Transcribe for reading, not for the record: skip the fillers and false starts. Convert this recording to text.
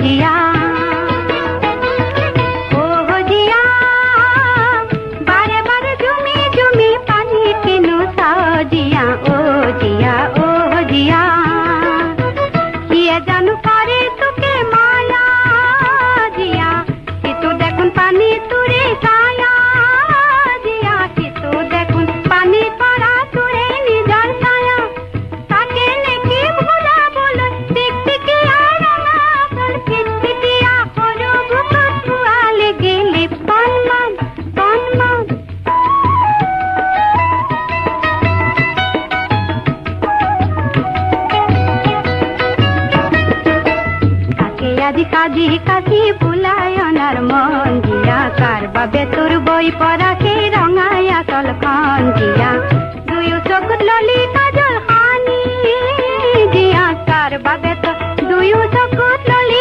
जिया ओ जिया बारे बारे जुमी जुमी पानी किनु सा जिया ओ जिया ये जानू पारे तुके माया जिया कि तू देखुन पानी तुरे साया जिया कि तू देखुन पानी पड़ा तुरे निजर साया ताके लेके भुला बोल देखते के आरंगा कर फिरते किया होरो भूख वाले गेले पनमान কাজি কাজি কাজি বুলায়নার মন জিয়া কার বাবে তোর বই পড়া কে রঙায়া কলখন জিয়া দুয়ো চকুত ললি কাজল হানি জিয়া কার বাবে তো দুয়ো চকুত ললি